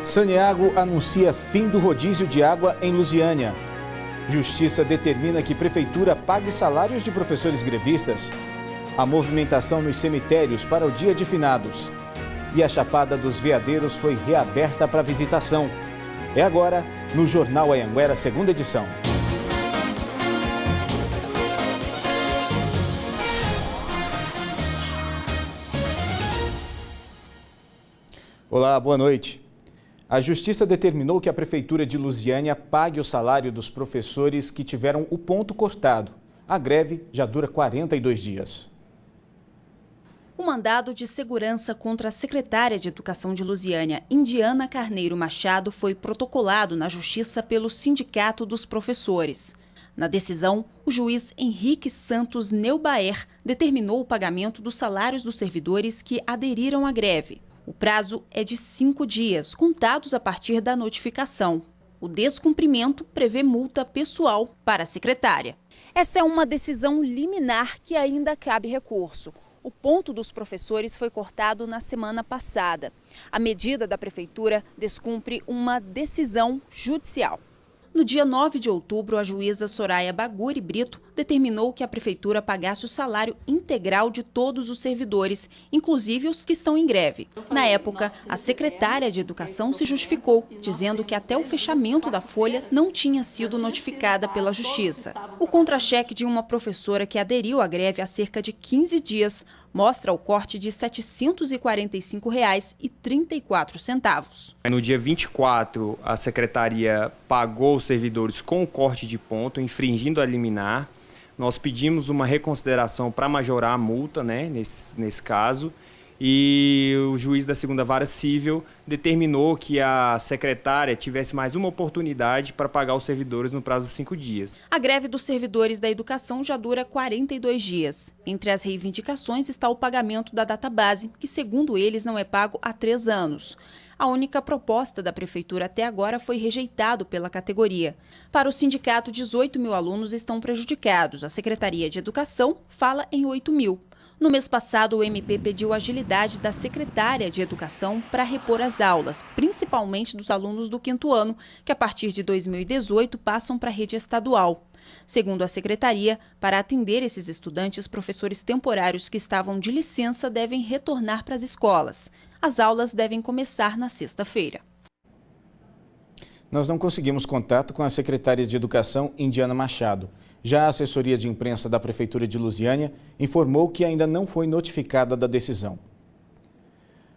Saneago anuncia fim do rodízio de água em Lusiânia. Justiça determina que prefeitura pague salários de professores grevistas. A movimentação nos cemitérios para o Dia de Finados. E a Chapada dos Veadeiros foi reaberta para visitação. É agora no Jornal Anhanguera, segunda edição. Olá, boa noite. A Justiça determinou que a Prefeitura de Lusiânia pague o salário dos professores que tiveram o ponto cortado. A greve já dura 42 dias. O mandado de segurança contra a secretária de Educação de Lusiânia, Indiana Carneiro Machado, foi protocolado na Justiça pelo Sindicato dos Professores. Na decisão, o juiz Henrique Santos Neubaer determinou o pagamento dos salários dos servidores que aderiram à greve. O prazo é de 5 dias, contados a partir da notificação. O descumprimento prevê multa pessoal para a secretária. Essa é uma decisão liminar que ainda cabe recurso. O ponto dos professores foi cortado na semana passada. A medida da Prefeitura descumpre uma decisão judicial. No dia 9 de outubro, a juíza Soraya Baguri Brito determinou que a Prefeitura pagasse o salário integral de todos os servidores, inclusive os que estão em greve. Na época, a secretária de Educação se justificou, dizendo que até o fechamento da folha não tinha sido notificada pela Justiça. O contra-cheque de uma professora que aderiu à greve há cerca de 15 dias mostra o corte de R$ 745,34. No dia 24, a secretaria pagou os servidores com o corte de ponto, infringindo a liminar. Nós pedimos uma reconsideração para majorar a multa, nesse caso, e o juiz da segunda vara civil determinou que a secretária tivesse mais uma oportunidade para pagar os servidores no prazo de 5 dias. A greve dos servidores da educação já dura 42 dias. Entre as reivindicações está o pagamento da database, que segundo eles não é pago há 3 anos. A única proposta da Prefeitura até agora foi rejeitado pela categoria. Para o sindicato, 18 mil alunos estão prejudicados. A Secretaria de Educação fala em 8 mil. No mês passado, o MP pediu agilidade da secretária de Educação para repor as aulas, principalmente dos alunos do 5º ano, que a partir de 2018 passam para a rede estadual. Segundo a secretaria, para atender esses estudantes, professores temporários que estavam de licença devem retornar para as escolas. As aulas devem começar na sexta-feira. Nós não conseguimos contato com a secretária de Educação, Indiana Machado. Já a assessoria de imprensa da Prefeitura de Lusiânia informou que ainda não foi notificada da decisão.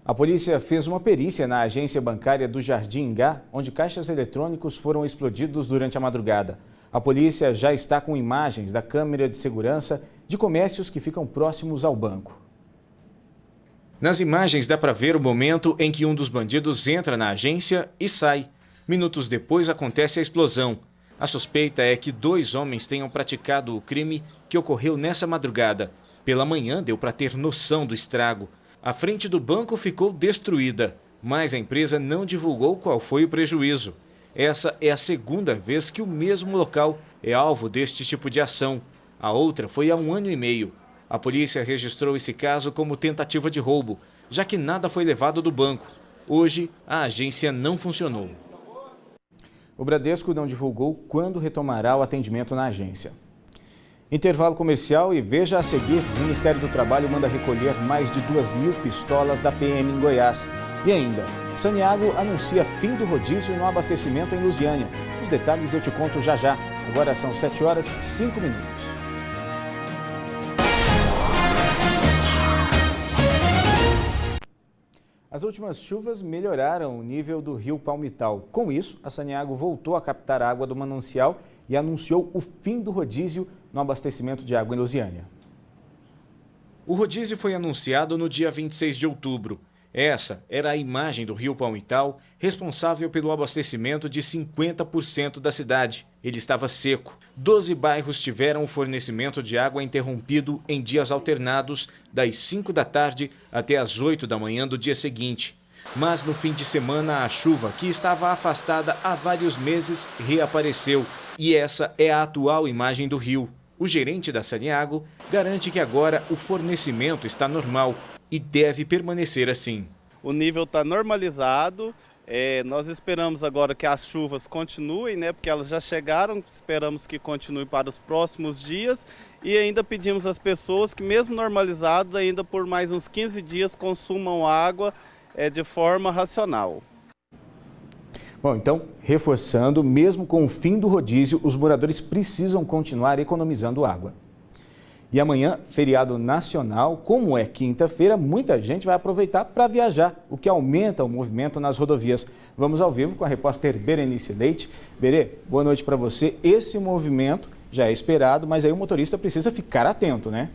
A polícia fez uma perícia na agência bancária do Jardim Ingá, onde caixas eletrônicos foram explodidos durante a madrugada. A polícia já está com imagens da câmera de segurança de comércios que ficam próximos ao banco. Nas imagens dá para ver o momento em que um dos bandidos entra na agência e sai. Minutos depois acontece a explosão. A suspeita é que 2 homens tenham praticado o crime que ocorreu nessa madrugada. Pela manhã deu para ter noção do estrago. A frente do banco ficou destruída, mas a empresa não divulgou qual foi o prejuízo. Essa é a segunda vez que o mesmo local é alvo deste tipo de ação. A outra foi há 1 ano e meio. A polícia registrou esse caso como tentativa de roubo, já que nada foi levado do banco. Hoje, a agência não funcionou. O Bradesco não divulgou quando retomará o atendimento na agência. Intervalo comercial e veja a seguir, o Ministério do Trabalho manda recolher mais de 2.000 pistolas da PM em Goiás. E ainda, Saneago anuncia fim do rodízio no abastecimento em Lusiânia. Os detalhes eu te conto já já. Agora são 7h05. As últimas chuvas melhoraram o nível do rio Palmital. Com isso, a Saneago voltou a captar água do manancial e anunciou o fim do rodízio no abastecimento de água em Lusiânia. O rodízio foi anunciado no dia 26 de outubro. Essa era a imagem do rio Palmital, responsável pelo abastecimento de 50% da cidade. Ele estava seco. 12 bairros tiveram o fornecimento de água interrompido em dias alternados, das 5 da tarde até as 8 da manhã do dia seguinte. Mas no fim de semana, a chuva, que estava afastada há vários meses, reapareceu. E essa é a atual imagem do rio. O gerente da Saneago garante que agora o fornecimento está normal e deve permanecer assim. O nível está normalizado, Nós esperamos agora que as chuvas continuem, né, porque elas já chegaram, esperamos que continue para os próximos dias e ainda pedimos às pessoas que, mesmo normalizadas, ainda por mais uns 15 dias consumam água de forma racional. Bom, então, reforçando, mesmo com o fim do rodízio, os moradores precisam continuar economizando água. E amanhã, feriado nacional, como é quinta-feira, muita gente vai aproveitar para viajar, o que aumenta o movimento nas rodovias. Vamos ao vivo com a repórter Berenice Leite. Berê, boa noite para você. Esse movimento já é esperado, mas aí o motorista precisa ficar atento, né?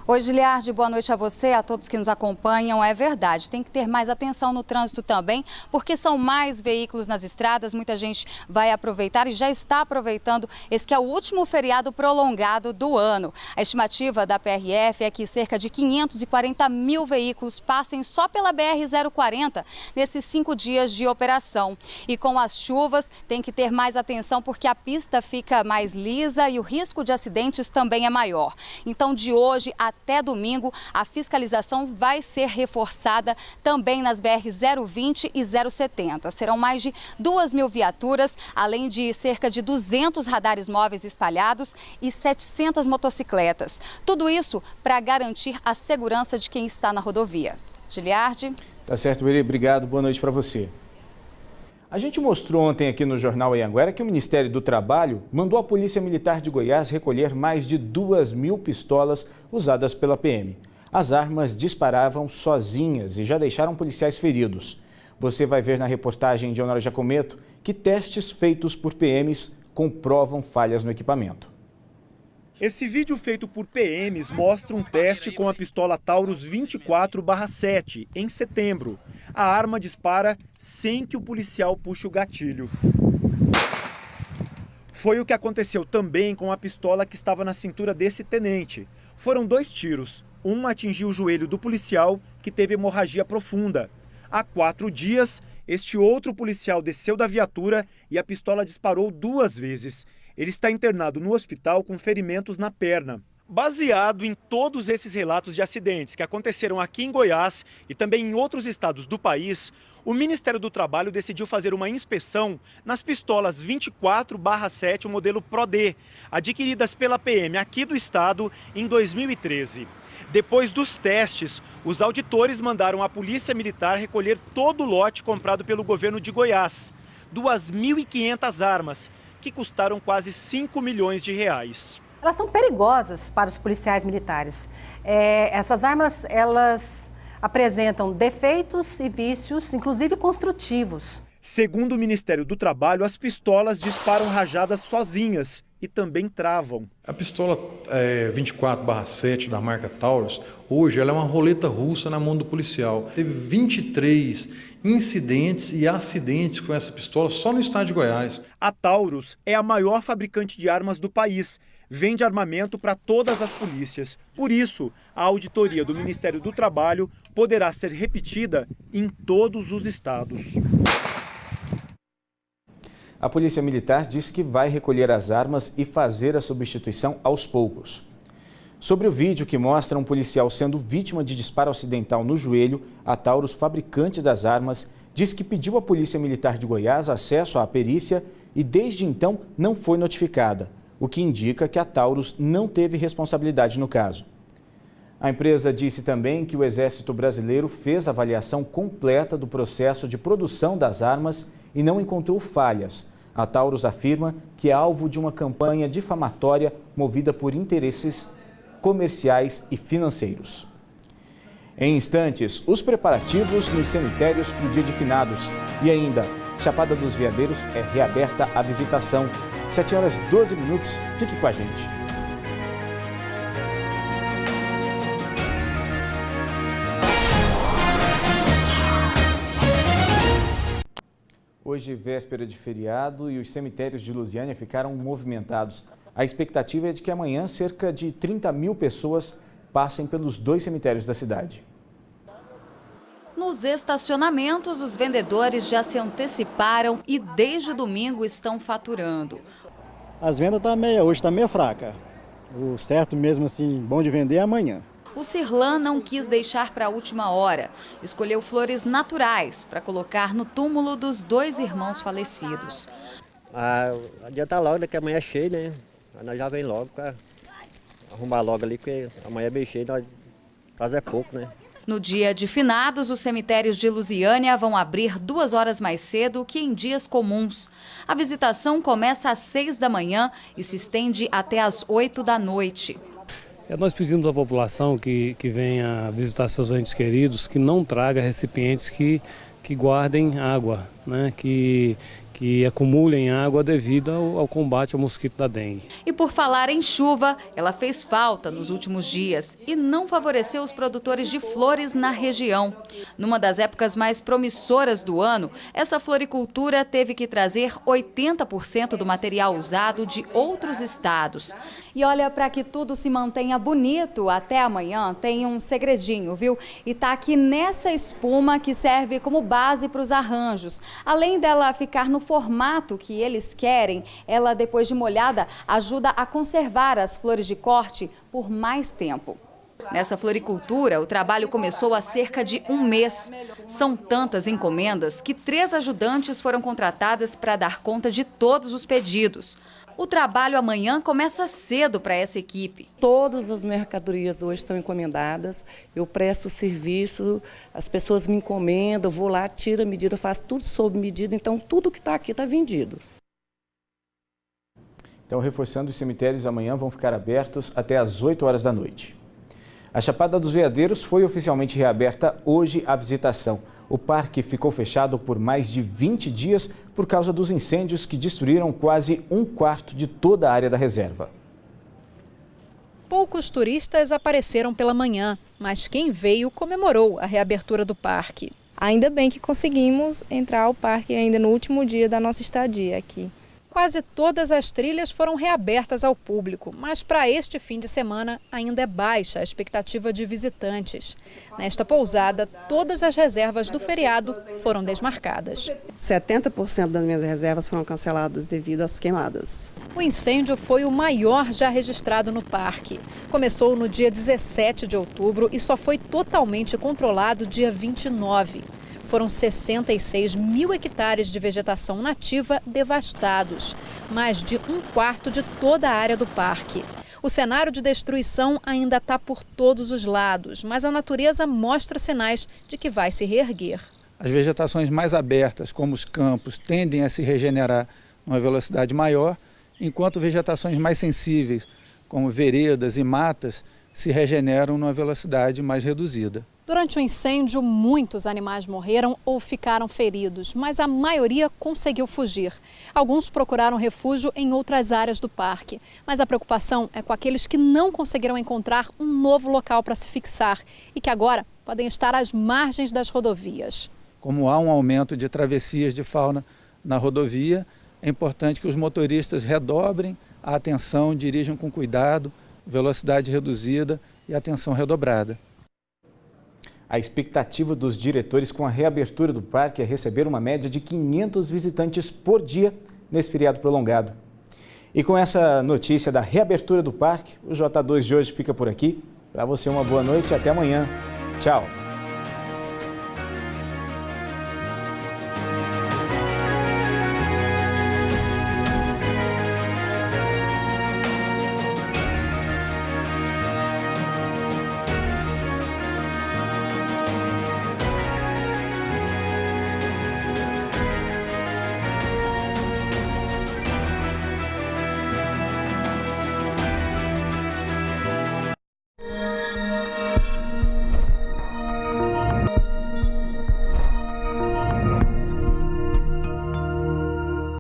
Oi, Giliardi, boa noite a você, a todos que nos acompanham. É verdade, tem que ter mais atenção no trânsito também, porque são mais veículos nas estradas, muita gente vai aproveitar e já está aproveitando esse que é o último feriado prolongado do ano. A estimativa da PRF é que cerca de 540 mil veículos passem só pela BR-040 nesses 5 dias de operação. E com as chuvas, tem que ter mais atenção porque a pista fica mais lisa e o risco de acidentes também é maior. Então, de hoje até domingo, a fiscalização vai ser reforçada também nas BR-020 e 070. Serão mais de 2.000 viaturas, além de cerca de 200 radares móveis espalhados e 700 motocicletas. Tudo isso para garantir a segurança de quem está na rodovia. Giliardi. Tá certo, Berê. Obrigado. Boa noite para você. A gente mostrou ontem aqui no Jornal Anhanguera que o Ministério do Trabalho mandou a Polícia Militar de Goiás recolher mais de 2.000 pistolas usadas pela PM. As armas disparavam sozinhas e já deixaram policiais feridos. Você vai ver na reportagem de Honora Jacometo que testes feitos por PMs comprovam falhas no equipamento. Esse vídeo feito por PMs mostra um teste com a pistola Taurus 24/7, em setembro. A arma dispara sem que o policial puxe o gatilho. Foi o que aconteceu também com a pistola que estava na cintura desse tenente. Foram 2 tiros. Um atingiu o joelho do policial, que teve hemorragia profunda. Há 4 dias, este outro policial desceu da viatura e a pistola disparou 2 vezes. Ele está internado no hospital com ferimentos na perna. Baseado em todos esses relatos de acidentes que aconteceram aqui em Goiás e também em outros estados do país, o Ministério do Trabalho decidiu fazer uma inspeção nas pistolas 24/7, o modelo Pro-D, adquiridas pela PM aqui do estado em 2013. Depois dos testes, os auditores mandaram a Polícia Militar recolher todo o lote comprado pelo governo de Goiás, 2.500 armas, que custaram quase 5 milhões de reais. Elas são perigosas para os policiais militares. Essas armas, elas apresentam defeitos e vícios, inclusive construtivos. Segundo o Ministério do Trabalho, as pistolas disparam rajadas sozinhas e também travam. A pistola 24/7 da marca Taurus, hoje ela é uma roleta russa na mão do policial. Teve 23 incidentes e acidentes com essa pistola só no estado de Goiás. A Taurus é a maior fabricante de armas do país. Vende armamento para todas as polícias. Por isso, a auditoria do Ministério do Trabalho poderá ser repetida em todos os estados. A Polícia Militar disse que vai recolher as armas e fazer a substituição aos poucos. Sobre o vídeo que mostra um policial sendo vítima de disparo acidental no joelho, a Taurus, fabricante das armas, diz que pediu à Polícia Militar de Goiás acesso à perícia e desde então não foi notificada, o que indica que a Taurus não teve responsabilidade no caso. A empresa disse também que o Exército Brasileiro fez a avaliação completa do processo de produção das armas e não encontrou falhas. A Taurus afirma que é alvo de uma campanha difamatória movida por interesses comerciais e financeiros. Em instantes, os preparativos nos cemitérios para o Dia de Finados. E ainda, Chapada dos Veadeiros é reaberta à visitação. 7h12, fique com a gente. Hoje, véspera de feriado, e os cemitérios de Lusiânia ficaram movimentados. A expectativa é de que amanhã cerca de 30 mil pessoas passem pelos 2 cemitérios da cidade. Nos estacionamentos, os vendedores já se anteciparam e desde domingo estão faturando. As vendas hoje está meio fraca. O certo mesmo assim, bom de vender é amanhã. O Cirlan não quis deixar para a última hora. Escolheu flores naturais para colocar no túmulo dos 2 irmãos falecidos. O dia tá logo, daqui amanhã é cheio, né? Nós já vem logo para arrumar logo ali, porque amanhã é bem cheio, prazo é pouco, né? No dia de finados, os cemitérios de Lusiânia vão abrir 2 horas mais cedo que em dias comuns. A visitação começa às 6 da manhã e se estende até às 8 da noite. Nós pedimos à população que venha visitar seus entes queridos, que não traga recipientes que guardem água, né? que acumulem água devido ao combate ao mosquito da dengue. E por falar em chuva, ela fez falta nos últimos dias e não favoreceu os produtores de flores na região. Numa das épocas mais promissoras do ano, essa floricultura teve que trazer 80% do material usado de outros estados. E olha, para que tudo se mantenha bonito até amanhã, tem um segredinho, viu? E tá aqui nessa espuma que serve como base para os arranjos. Além dela ficar no formato que eles querem, ela, depois de molhada, ajuda a conservar as flores de corte por mais tempo. Nessa floricultura, o trabalho começou há cerca de 1 mês. São tantas encomendas que 3 ajudantes foram contratadas para dar conta de todos os pedidos. O trabalho amanhã começa cedo para essa equipe. Todas as mercadorias hoje são encomendadas, eu presto serviço, as pessoas me encomendam, eu vou lá, tiro a medida, faço tudo sob medida, então tudo que está aqui está vendido. Então, reforçando, os cemitérios amanhã vão ficar abertos até às 8 horas da noite. A Chapada dos Veadeiros foi oficialmente reaberta hoje à visitação. O parque ficou fechado por mais de 20 dias por causa dos incêndios que destruíram quase 1/4 de toda a área da reserva. Poucos turistas apareceram pela manhã, mas quem veio comemorou a reabertura do parque. Ainda bem que conseguimos entrar ao parque ainda no último dia da nossa estadia aqui. Quase todas as trilhas foram reabertas ao público, mas para este fim de semana ainda é baixa a expectativa de visitantes. Nesta pousada, todas as reservas do feriado foram desmarcadas. 70% das minhas reservas foram canceladas devido às queimadas. O incêndio foi o maior já registrado no parque. Começou no dia 17 de outubro e só foi totalmente controlado dia 29. Foram 66 mil hectares de vegetação nativa devastados, mais de 1/4 de toda a área do parque. O cenário de destruição ainda está por todos os lados, mas a natureza mostra sinais de que vai se reerguer. As vegetações mais abertas, como os campos, tendem a se regenerar numa velocidade maior, enquanto vegetações mais sensíveis, como veredas e matas, se regeneram numa velocidade mais reduzida. Durante o incêndio, muitos animais morreram ou ficaram feridos, mas a maioria conseguiu fugir. Alguns procuraram refúgio em outras áreas do parque, mas a preocupação é com aqueles que não conseguiram encontrar um novo local para se fixar e que agora podem estar às margens das rodovias. Como há um aumento de travessias de fauna na rodovia, é importante que os motoristas redobrem a atenção, dirijam com cuidado, velocidade reduzida e atenção redobrada. A expectativa dos diretores com a reabertura do parque é receber uma média de 500 visitantes por dia nesse feriado prolongado. E com essa notícia da reabertura do parque, o J2 de hoje fica por aqui. Para você, uma boa noite e até amanhã. Tchau!